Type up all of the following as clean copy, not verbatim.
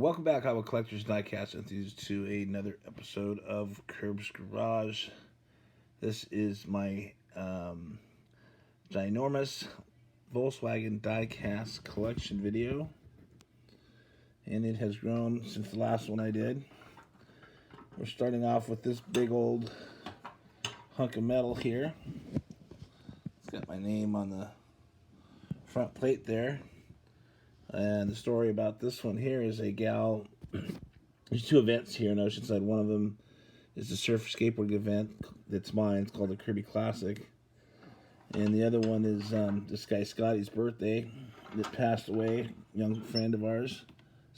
Welcome back, Hobby Collectors Diecast enthusiasts, to another episode of Curb's Garage. This is my Ginormous Volkswagen Diecast collection video, and it has grown since the last one I did. We're starting off with this big old hunk of metal here. It's got my name on the front plate there. And the story about this one here is a gal. There's two events here in Oceanside. One of them is the surf skateboard event that's mine. It's called the Kirby Classic. And the other one is this guy Scotty's birthday that passed away, young friend of ours,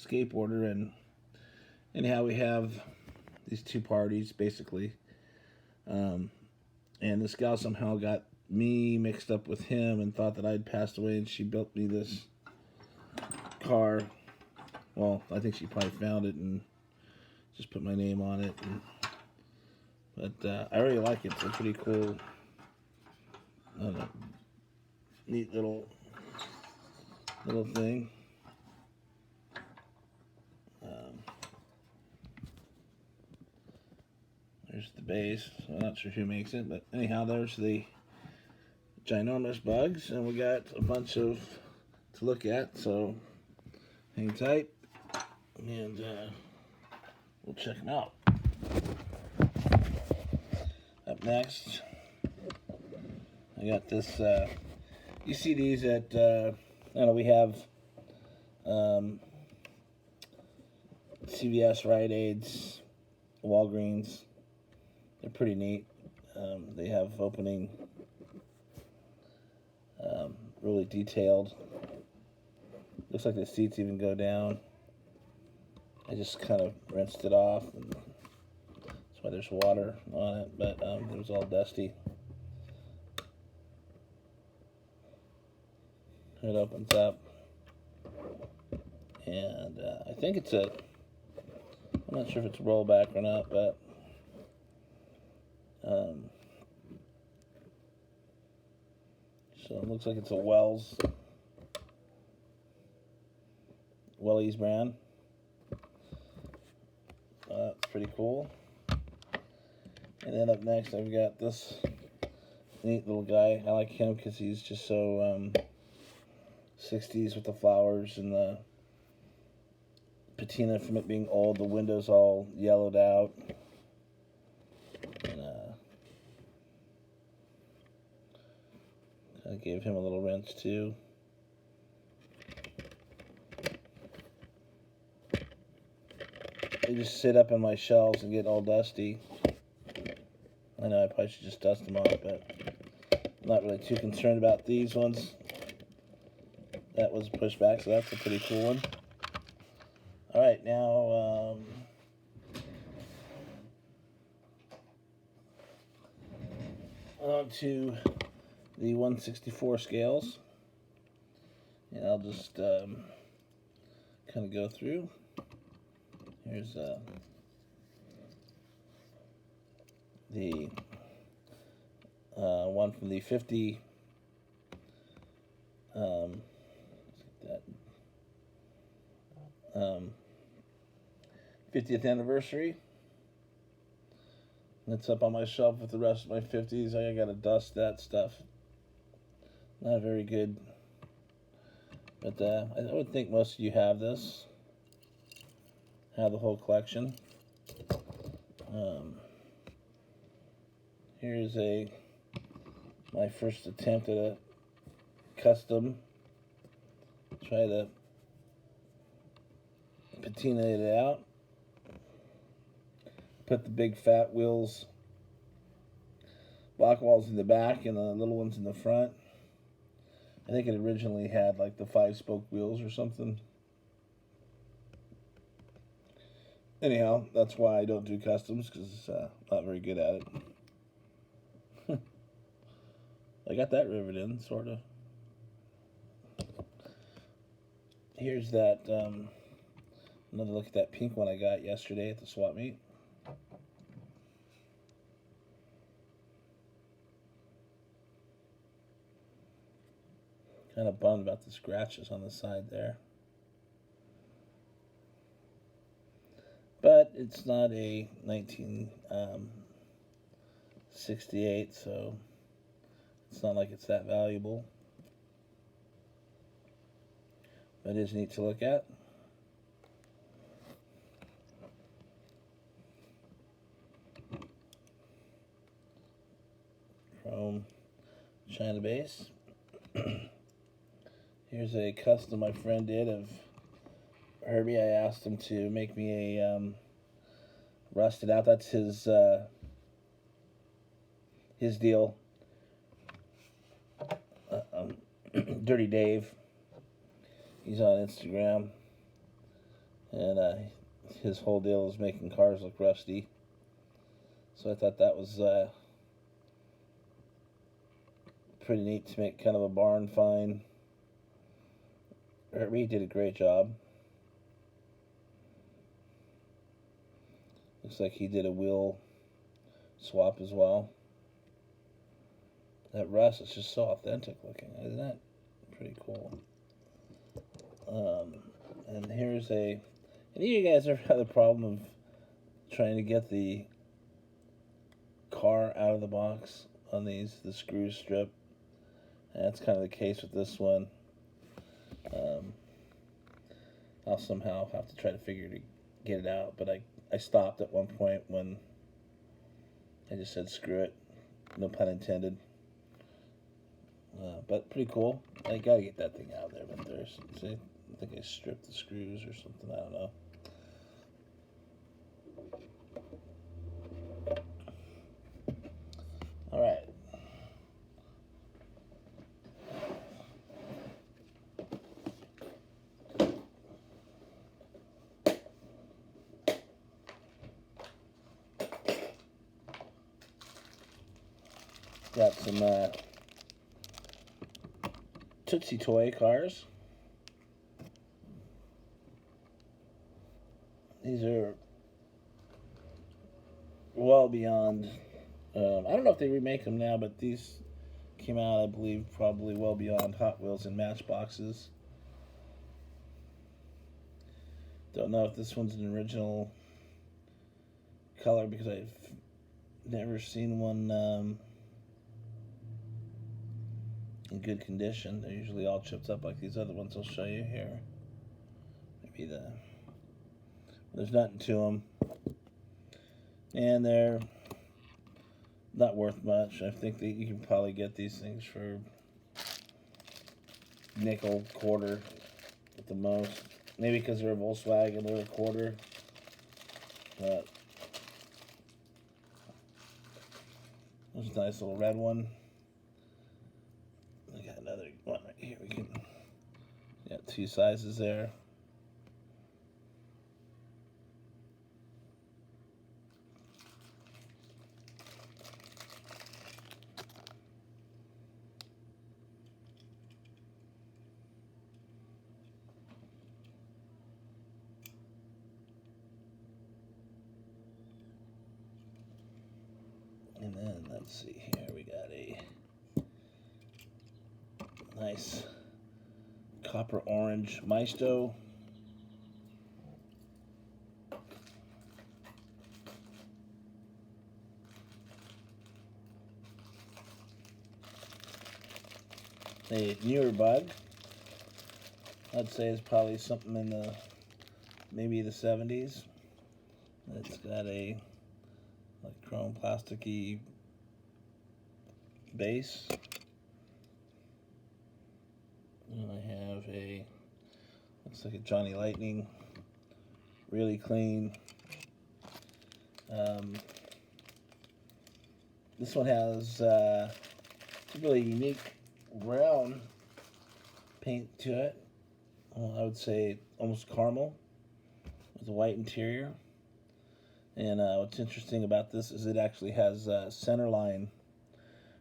skateboarder. And anyhow, we have these two parties basically. And this gal somehow got me mixed up with him and thought that I'd passed away, and she built me this car. Well, I think she probably found it and just put my name on it. But I really like it. It's a pretty cool, neat little thing. There's the base. I'm not sure who makes it, but anyhow, there's the Ginormous bugs, and we got a bunch of to look at. So hang tight, and we'll check them out. Up next, I got this. You see these at, I don't know, we have CVS, Rite Aids, Walgreens. They're pretty neat. They have opening, really detailed. Looks like the seats even go down. I just kind of rinsed it off, and that's why there's water on it, but it was all dusty. It opens up, and I think it's I'm not sure if it's a rollback or not, but so it looks like it's a Wellies brand. That's pretty cool. And then up next, I've got this neat little guy. I like him because he's just so 60s with the flowers and the patina from it being old. The windows all yellowed out. And I gave him a little rinse too. They just sit up in my shelves and get all dusty. I know I probably should just dust them off, but I'm not really too concerned about these ones. That was pushed back, so that's a pretty cool one. Alright, now on to the 1/64 scales. And I'll just kind of go through. Here's the one from the 50 50th anniversary. It's up on my shelf with the rest of my 50s. I gotta dust that stuff. Not very good, but I would think most of you have this. Have the whole collection. Here's my first attempt at a custom. Try to patina it out. Put the big fat wheels, block walls in the back and the little ones in the front. I think it originally had like the 5-spoke wheels or something. Anyhow, that's why I don't do customs, because I'm not very good at it. I got that rivet in, sort of. Here's that, another look at that pink one I got yesterday at the swap meet. Kind of bummed about the scratches on the side there. it's not a 1968, so it's not like it's that valuable. But it is neat to look at. Chrome China base. Here's a custom my friend did of Herbie. I asked him to make me a rusted out. That's his deal. Dirty Dave. He's on Instagram, and his whole deal is making cars look rusty. So I thought that was pretty neat to make kind of a barn find. He did a great job. Looks like he did a wheel swap as well. That rust is just so authentic looking, isn't it? Pretty cool. And here's any of you guys ever had the problem of trying to get the car out of the box on the screw strip? And that's kind of the case with this one. I'll somehow have to try to figure to get it out, but I stopped at one point when I just said screw it, no pun intended. But pretty cool. I gotta get that thing out of there. But see, I think I stripped the screws or something. I don't know. All right. Got some Tootsie Toy Cars. These are well beyond, I don't know if they remake them now, but these came out, I believe, probably well beyond Hot Wheels and Matchboxes. Don't know if this one's an original color because I've never seen one in good condition. They're usually all chipped up like these other ones I'll show you here. Maybe there's nothing to them, and they're not worth much. I think that you can probably get these things for nickel, quarter at the most. Maybe because they're a Volkswagen, they're a quarter. But there's a nice little red one. I got another one right here. We got two sizes there. And then let's see here, we got a nice copper orange Maisto. A newer bug. I'd say it's probably something in maybe the 70s. It's got a chrome plasticky base. And I have looks like a Johnny Lightning, really clean. This one has a really unique brown paint to it. I would say almost caramel with a white interior. And what's interesting about this is it actually has centerline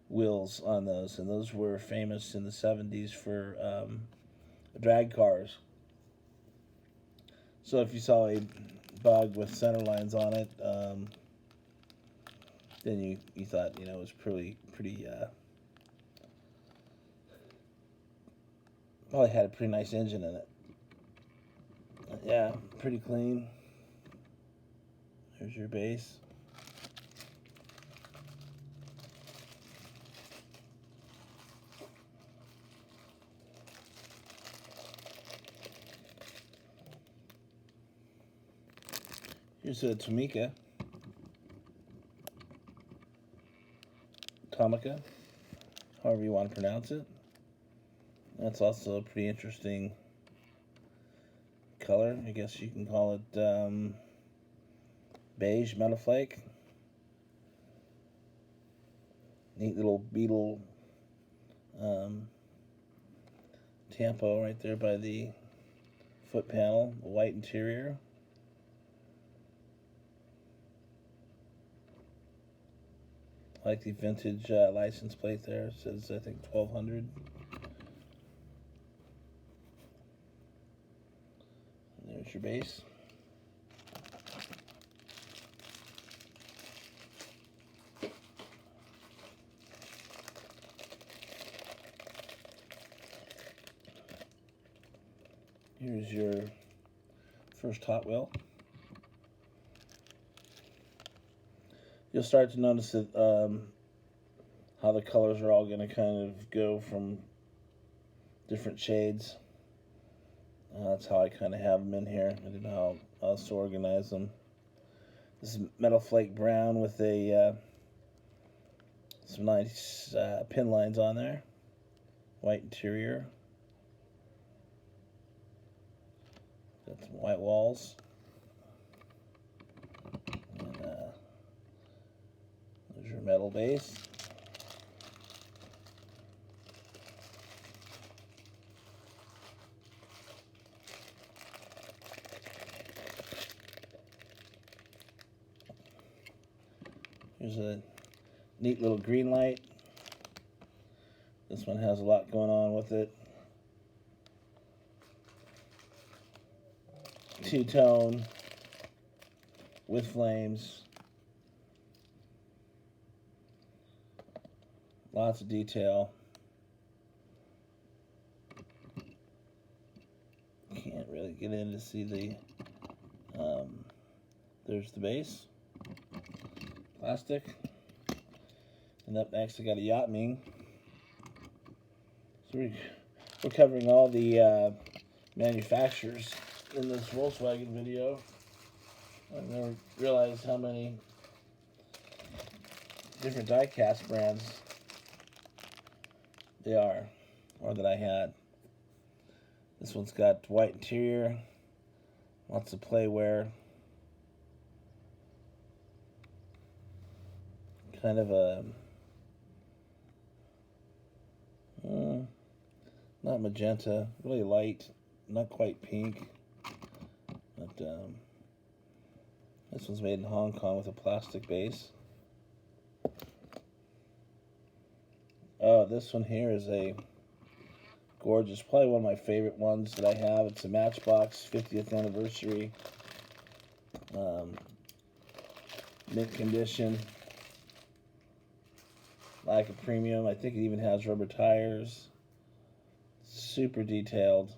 wheels on those, and those were famous in the 70s for drag cars. So if you saw a bug with center lines on it, then you thought it was pretty probably had a pretty nice engine in it. Yeah, pretty clean. There's your base. Here's a Tomica. Tomica, however you want to pronounce it. That's also a pretty interesting color. I guess you can call it beige metal flake. Neat little beetle tampo right there by the foot panel. A white interior. I like the vintage license plate there. It says, I think, 1200. And there's your base. Here's your first Hot Wheel. You'll start to notice that how the colors are all going to kind of go from different shades. That's how I kind of have them in here. I don't know how else to organize them. This is metal flake brown with a some nice pin lines on there. White interior. Got some white walls. And there's your metal base. Here's a neat little green light. This one has a lot going on with it. Two-tone with flames. Lots of detail. Can't really get in to see the there's the base. Plastic. And up next I got a Yacht Ming. So we're covering all the manufacturers in this Volkswagen video. I never realized how many different diecast brands they are, or that I had. This one's got white interior, lots of playwear, kind of a not magenta, really light, not quite pink. But this one's made in Hong Kong with a plastic base. Oh, this one here is a gorgeous, probably one of my favorite ones that I have. It's a Matchbox 50th anniversary, mint condition, like a premium. I think it even has rubber tires. Super detailed.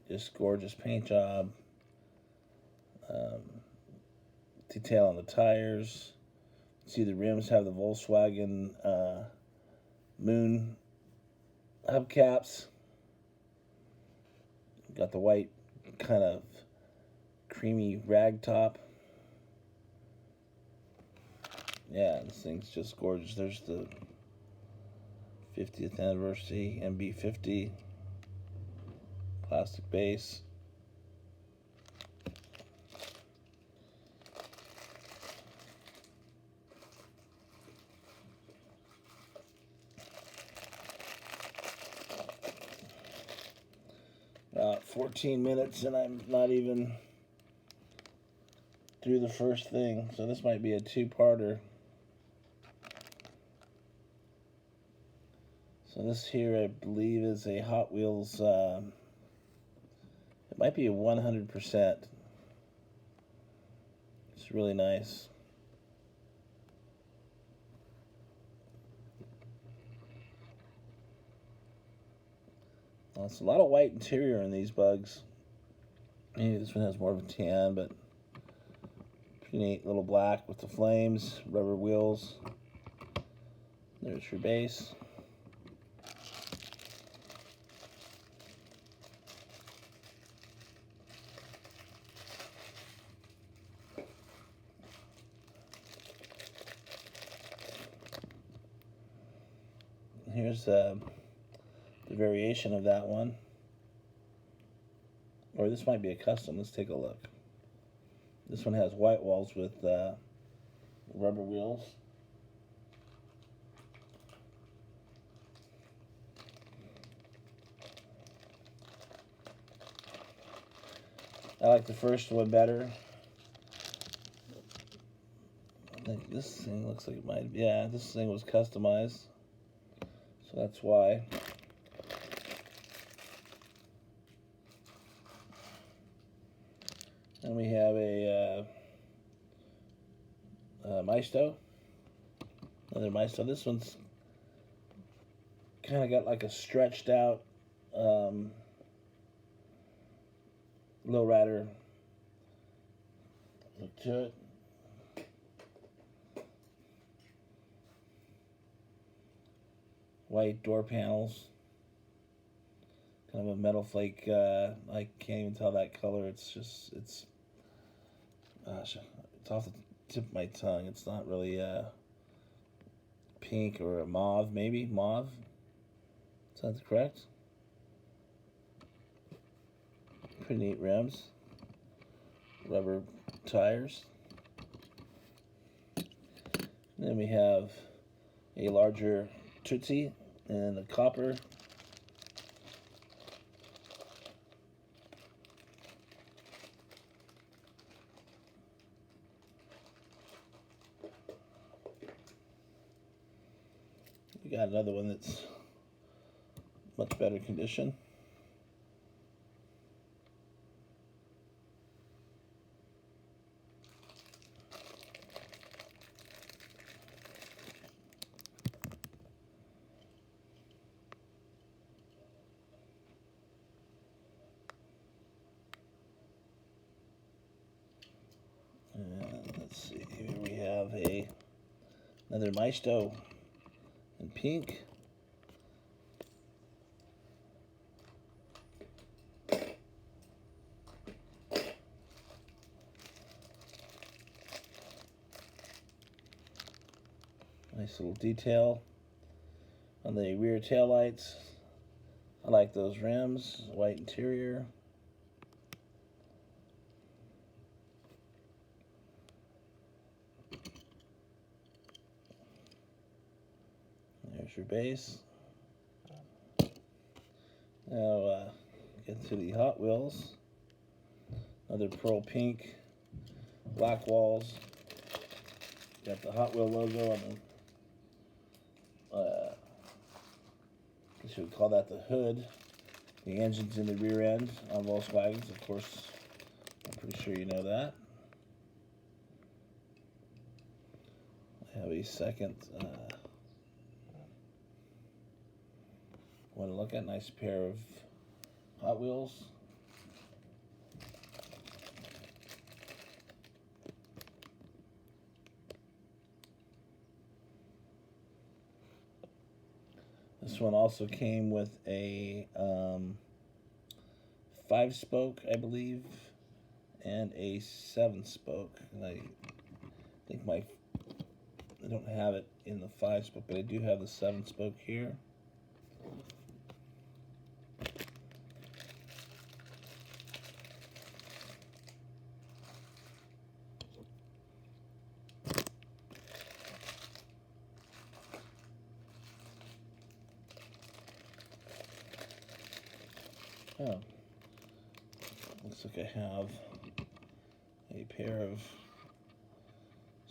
Just gorgeous paint job. Detail on the tires. See the rims have the Volkswagen moon hubcaps. Got the white kind of creamy rag top. Yeah, this thing's just gorgeous. There's the 50th anniversary MB50 plastic base. About 14 minutes and I'm not even through the first thing, so this might be a two-parter. So this here I believe is a Hot Wheels, it might be a 100%. It's really nice. Well, it's a lot of white interior in these bugs. Maybe this one has more of a tan, but Pretty neat little black with the flames, rubber wheels. There's your base. Here's the variation of that one. Or this might be a custom. Let's take a look. This one has white walls with rubber wheels. I like the first one better. I think this thing looks like it might, yeah, this thing was customized. So that's why. And we have a Maisto. Another Maisto. This one's kind of got like a stretched out lowrider look to it. White door panels. Kind of a metal flake. I can't even tell that color. It's just, gosh, it's off the tip of my tongue. It's not really pink or a mauve, maybe mauve. Is that correct? Pretty neat rims. Rubber tires. Then we have a larger Tootsie and a copper. We got another one that's much better condition. And let's see, here we have another Maisto in pink. Nice little detail on the rear tail lights. I like those rims, white interior. There's your base. Now get to the Hot Wheels. Another pearl pink, black walls. Got the Hot Wheel logo on the, I guess you would call that the hood. The engine's in the rear end on Volkswagens, of course. I'm pretty sure you know that. I have a second one to look at. Nice pair of Hot Wheels. This one also came with a 5-spoke, I believe, and a 7-spoke. And I think I don't have it in the 5-spoke, but I do have the 7-spoke here. Oh, looks like I have a pair of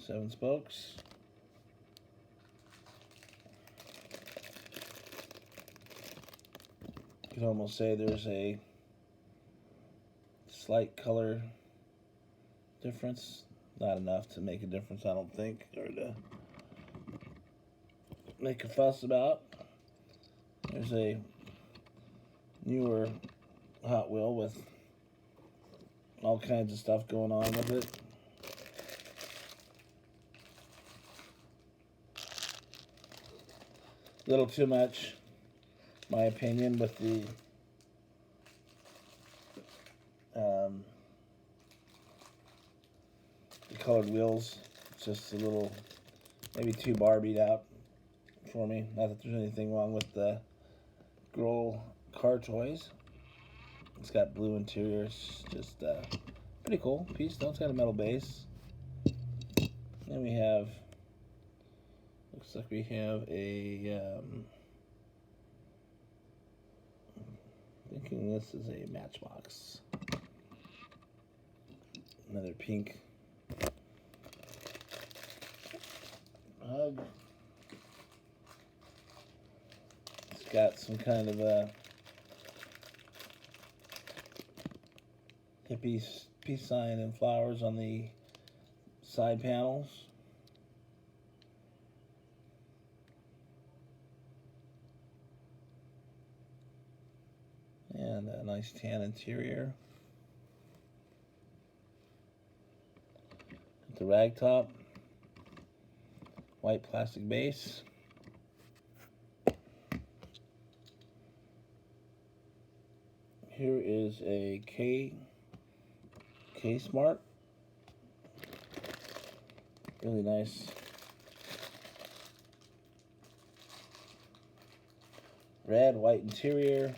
7 spokes. You could almost say there's a slight color difference. Not enough to make a difference, I don't think, or to make a fuss about. There's a newer Hot Wheel with all kinds of stuff going on with it. A little too much, my opinion, with the colored wheels. It's just a little, maybe too Barbied out for me. Not that there's anything wrong with the Grohl car toys. It's got blue interiors, just pretty cool piece though. It's got a metal base. Then we have, looks like we have a, thinking this is a Matchbox. Another pink hug. It's got some kind of a peace sign and flowers on the side panels. And a nice tan interior. The rag top, white plastic base. Here is a K-Smart. Really nice. Red, white interior.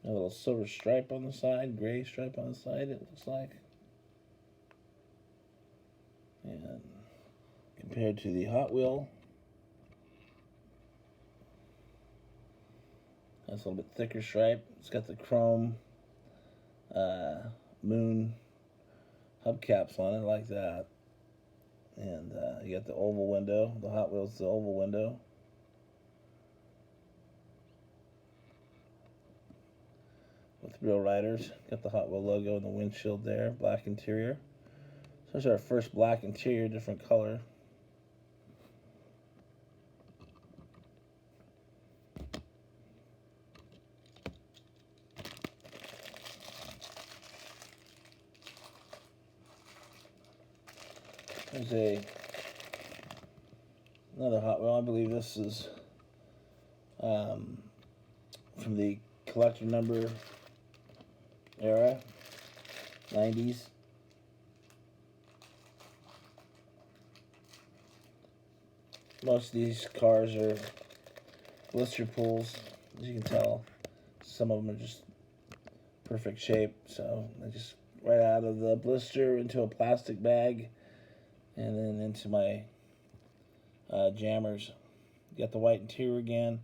A little silver stripe on the side, gray stripe on the side, it looks like. And compared to the Hot Wheel, that's a little bit thicker stripe. It's got the chrome moon hubcaps on it, like that. And you got the oval window. The Hot Wheels, the oval window. With real riders. Got the Hot Wheel logo in the windshield there. Black interior. So there's our first black interior, different color. There's another Hot Wheel. I believe this is from the collector number era, 90s. Most of these cars are blister pools, as you can tell. Some of them are just perfect shape, so I just right out of the blister into a plastic bag and then into my jammers. You got the white interior again.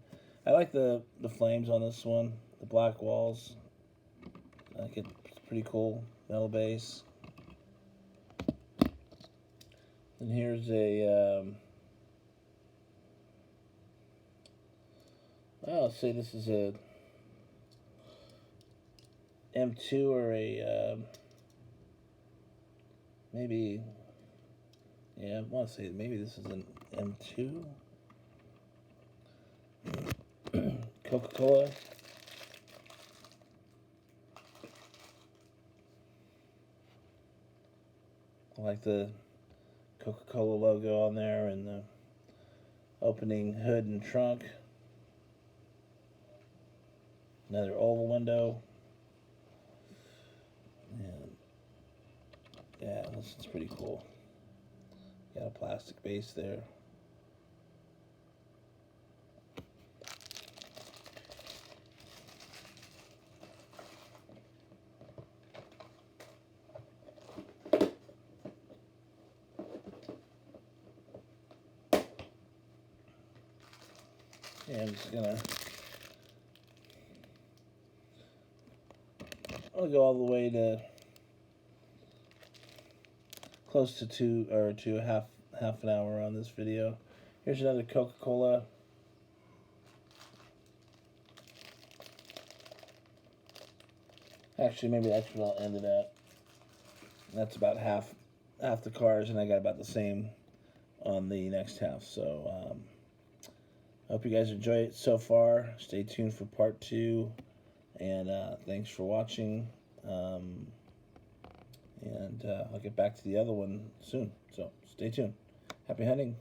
I like the flames on this one, the black walls. I think it's pretty cool. Metal base. And here's a I'll say this is a M2 or a maybe, yeah, I want to say maybe this is an M2. Coca-Cola. I like the Coca-Cola logo on there and the opening hood and trunk. Another oval window. And yeah, this is pretty cool. Got a plastic base there. And I'm just gonna I'll go all the way to close to to half an hour on this video. Here's another Coca-Cola. Actually, maybe that's what I'll end it at. That's about half the cars, and I got about the same on the next half. So I hope you guys enjoy it so far. Stay tuned for part 2, and thanks for watching. And I'll get back to the other one soon. So stay tuned. Happy hunting.